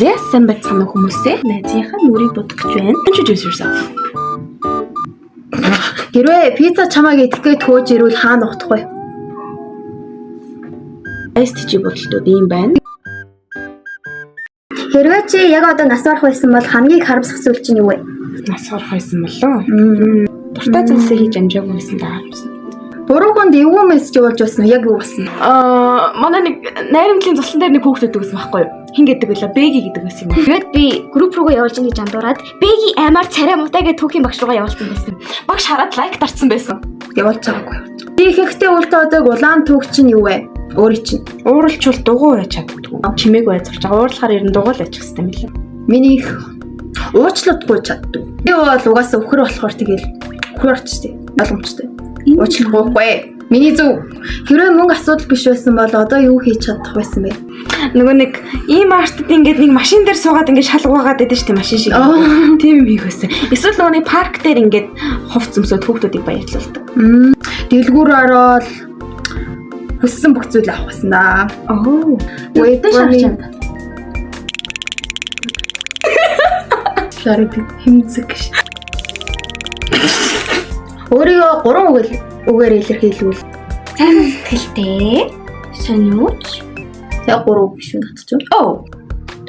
Yes, сайн байцгаана хүмүүсээ. Найзынхаа нүрийг бодох гэж байна. Introduce yourself. Хэрвээ пицца чамааг идэхгээ төөж ирвэл хаана утах вэ? STG бодолтууд ийм байна. Хэрвээ чи яг одоо нас барах байсан бол хамгийн харамсах зүйл чинь юу вэ? Нас барах байсан болоо. Дуртай зүйлсээ хийж амжаагүй байсан даа. Буруу хүнд эвгүй мессеж явуулж байсан яг юу болсон? Манай нэг найрамдлын цуслан дээр нэг хүүхэд өгсөн байхгүй юу? Хин гэдэг байлаа, Бэги гэдэг байсан юм. Тэгээд би групп руугаа явуулж ингэж андуураад Бэги амар царай муутай гэж түүхийн багш руугаа явуулсан байсан. Багш хараад лайк дарсан байсан. Явуулж байгаагүй. Би ихэнхдээ үлдээ одоо улаан түүх чинь юу вэ? Өөрийн чинь. Ууралчвал дугуй байж чаддгүй. Чимээг байцуулж байгаа. Уурлахаар ер нь дугуйл ажиллах хэрэгтэй юм лээ. Миний их уучлахгүй чаддаг. Би бол угаасаа өхөр болохоор тэгэл өхөр орчтой. Ойлгомжтой. Уучлахгүй. Миний зөв. Хэрвээ мөнгө асуудал биш байсан бол одоо юу хийж чадах байсан бэ? Нөгөө нэг ийм артд ингээд нэг машин дээр суугаад ингээд шалгуугаад байдаг ш тийм машин шиг. Тийм юм хийх байсан. Эсвэл нөгөө нэг парк дээр ингээд хувц өмсөд хүүхдүүдийг баярлуулдаг. Дэлгүүр ороод хүссэн бүх зүйл авах гэсэн даа. Wait for me. Ларыг хэмзэг ш. Өөрийгөө 3 үгээр илэрхийлвэл Сайн сэтгэлтэй, сониуч. яг 3 үг биш үү надад ч.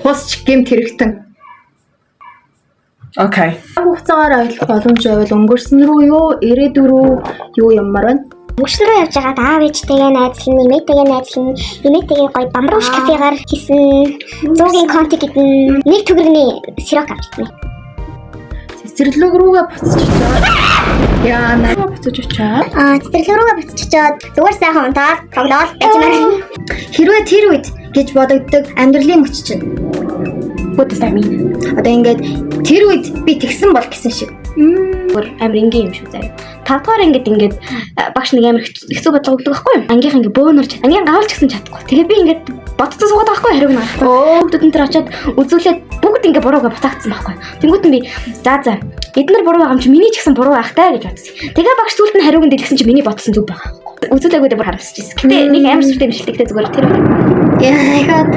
Тусч гэмт хэрэгтэн. Окей. Хугацаагаар аялах боломж байвал өнгөрсөн рүү юу, ирээдүг рүү юу яммаар байна? Мөчлөрөө явж байгаад аав ээжтэйгээ найзлан, нэмээтэйгээ найзлан, нэмээтэйгээ гоё бамруулш кафегаар хийсэн. 100-ийн конти гэдэг нэг төгрөгийн сирок авч ирсэн. Цэцэрлэг рүүгээ буцаж очиод. Яа, наа буцаж очиод. Цэцэрлэг рүүгээ буцаж очиод зүгээр сайхан унтаад прогноол байж байна. Хэрвээ тэр үед гэж бодогддог амьдралын мөч чинь. What does that mean? Одоо ингээд тэр үед би тэгсэн бол гэсэн шиг. Амар ингийн юм шүү заяа. 5 дахь ингээд багш нэг амар хэцүү бодлого өгдөг байхгүй юу? Ангийнх ингээд бөөнөрч, ангийн гаавч гэсэн чадахгүй. Тэгээ би ингээд бодцсон суугаад байхгүй хариуг нь авсан. Хүүхдүүд энэ төр очиод үзүүлээд бүгд ингээд буруугаа батаагдсан байхгүй. Тэнгүүт нь би за эднэр буруу байгаа юм чи миний ч гэсэн буруу байх таа гэж бодсон. Тэгээ багш түлт нь хариуг нь дэлгэсэн чи миний бодсон зүг байгаа. Үзүүлээгүйдээ бүр харамсаж ирсэн. Гэтэ нэг амар сүртэй имшилтэй зүгээр тэр үед. Яагаад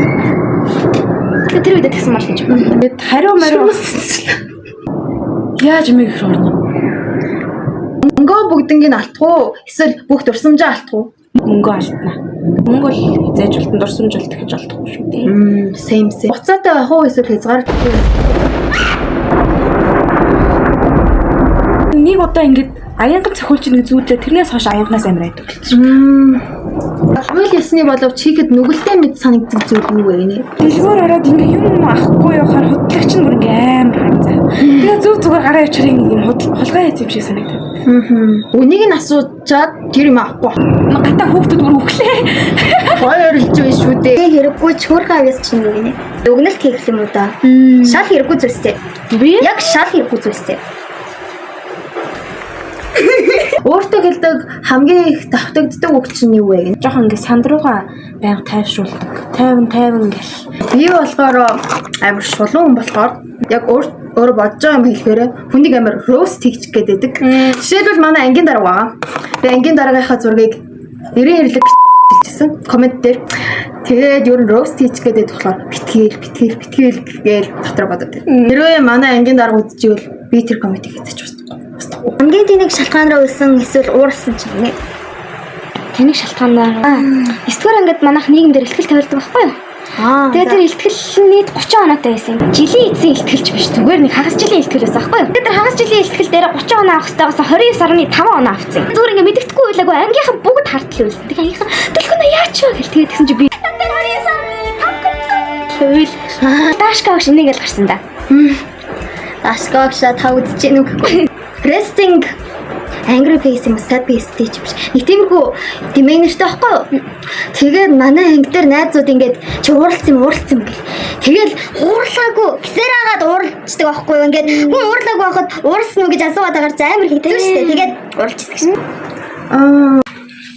Тэр үед тэгсэн мал гэж. Тэгэд хариу мариу яаж юм их орно? мөнгөө бүгднийг алдах уу? Эсвэл бүх дурсамжаа алдах уу? Мөнгө алдна. Мөнгө бол зээж болтон дурсамж болт гэж олдохгүй шүү дээ. Same. Буцаатай байх уу эсвэл хязгаар? Нэг удаа ингэж аянган цохиулж нэг зүйлээ тэрнээс хойш аянганаас амар айдаг болчихсон. Хууль ёсны боловч хийхэд нүгэлтэй мэд санагддаг зүйл юу вэ гинэ? Дэлгүүр ороод ингээ юм авахгүй явахаар хөдөлгч нь бүр ингээ амар ханцаа. Тэгээ зүгээр гараа ячрын юм хулгай хийц юм шиг санагдав. Үнийг нь асуучаад тэр юм авахгүй. Гатаа хүүхдүүд бүр өглөө. Хоёрлж байна шүү дээ. Тэг хэрэггүй ч хөөрхөн авьяас чинь юу гинэ? Дүгнэлт хийх юм уу да? Шал хэрэггүй зүйлстэй. Яг шал хэрэггүй зүйлстэй. Өөртөө хэлдэг хамгийн их давтагддаг үг чинь юу вэ? Жохон ингээ сандрууга байнга тайвшруулдаг. 50 гэл. Би болохоор амар шулуун хүн болохоор яг өөрөө бодож байгаа юм хэлэхээр хүнийг амар рост хийчих гээд байдаг. Жишээлбэл манай ангийн дарга байгаа. Би ангийн дараагийнхаа зургийг нэрийн хэрлэг хэлчихсэн комент дээр. Тэгээд ер нь рост хийчих гээд болохоор битгэл гээл дотор бодоод байна. Хэрвээ манай ангийн дарга үзчихвэл би тэр комментиг хийчих байна. Хамгийн тэнэг шалтгаанаар үлсэн эсвэл уурсан ч юм. Тэнэг шалтгаанаар 9-р ангид манайх нийгэмдэр ихтгэл тавьдаг байхгүй юу? Тэгээд тэр ихтгэл нийт 30 оноотой байсан. Жилийн эцсийн ихтгэлч биш зүгээр нэг хагас жилийн ихтгэл байсан байхгүй юу? Тэгээд тэр хагас жилийн ихтгэл дээр 30 оноо авах хэрэгтэйгээс 29.5 оноо авцсан. Зүгээр ингээ мэддэхгүй байлаагүй ангийнхан бүгд хартал үлсэн. Тэгээ ангийнхан төлхөнөө яач вэ гэл тэгээд тэгсэн чи би Дашка багш ингээл гарсан да. Дашка багш та үзэж гэнэ үгүй. Resting angry face юм sad face гэж биш. Нэг тиймэрхүү димэнэртэй байхгүй юу? Тэгээд манай анги дээр найзууд ингээд чи ууралцсан гэл. Тэгэл уурлаагүй гэсээр агаад ууралцдаг байхгүй юу? Ингээд хүн уурлаагүй байхад уурсан уу гэж асуугаад агаар амар хэцүү шүү дээ. Тэгээд уурлчихсан гэж.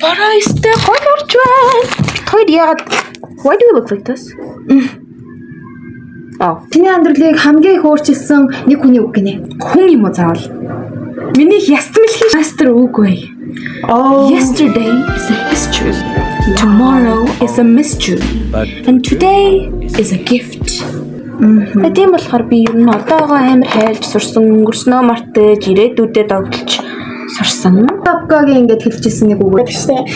Бараа истэ хонорч байна. Тойд яагаад why do you look like this? Чиний амьдралыг хамгийн их өөрчилсөн нэг хүний үг гинэ. Хүн юм уу заавал? Миний ястмэлхийн мастер үгүй. Yesterday is a history. Tomorrow is a mystery. And today is a gift. Тийм болохоор би ер нь одоогоо амар хайлж сурсан, өнгөрснөө мартаж, ирээдүйдээ догтлж сурсан. Тапгагийн ингэж хэлчихсэн нэг үг.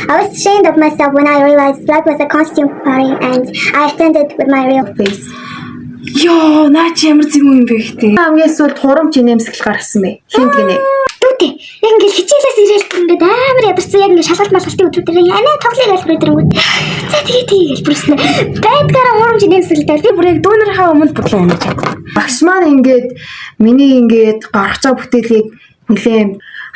I was ashamed of myself when I realized life was a costume party and I attended with my real Face. Йоо, наа чи ямар зэм юм бэ гэхдээ. Хамгийн сүүлд хурамч инээмсэглэл гаргасан бэ. Хинт гинэ. Дүүтэй. Яг ингээл хичээлээс ирээд ингээд амар ядарсан. Яг ингээд шалгалт малгалтын өдрүүдээр яна тоглоё гэж бүрээдэрэнгүүт. За тэгээд бүрснэ. Байдгаараа хурамч нэмсэлтэй. Би бүр яг дүүнэрийнхээ өмнө бодлоо юм чад. Багш маань ингээд миний ингээд гаргаж байгаа бүтээлийг нэлээд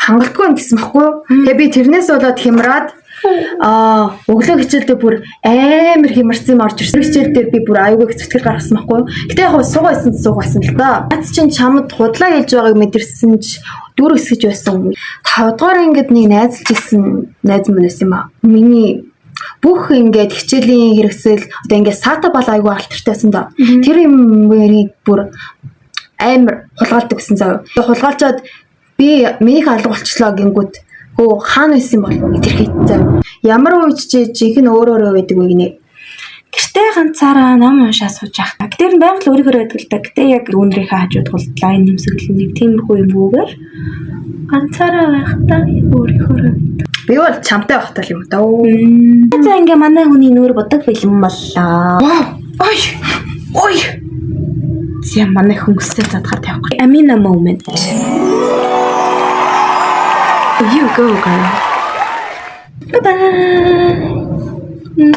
хангалтгүй юм гэсэн баггүй. Тэгээ би тэрнээс болоод хямраад өглөө хичээлдээ бүр амар хямарсан орж ирсэн. Хичээл дээр би бүр аюулгүй зүтгэл гаргасан баггүй. Гэтэ яг суугасан л да. Наац чинь чамд худлаа хэлж байгааг мэдэрсэн ч дүр өсгөж байсан. 5 дугаар ингээд нэг найзалж ирсэн найз мөн байсан юм аа. Миний бүх ингээд хичээлийн хэрэгсэл одоо ингээд сата бал аюул алтартайсан да. Тэр юмыг бүр амар хулгайлдаг гэсэн зав. Хулгайлчаад би минийх алга болчлоо гингүүд хөө хаана байсан бол тэрхий зав. Ямар үеч жинхэнэ өөрөө байдаг вэ гинэ. Гэртээ ганцаараа ном уншаа сууж явах. Тэр нь байнга л өөрийнхөө байдаг л да. Гэтэ яг дүүнэрийнхээ хажууд хулдлаа энэ нэмсэглэл нэг тиймэрхүү юм бүүгээр ганцаараа байхдаа өөрийнхөө байдаг. Би бол чамтай байхтал юм даа. За ингээ манай хүний нүүр бодог бэлэн боллоо. Ой. Ой. Зя манай хөнгөстэй задгаар тавихгүй. Amina moment. You go girl. Bye bye.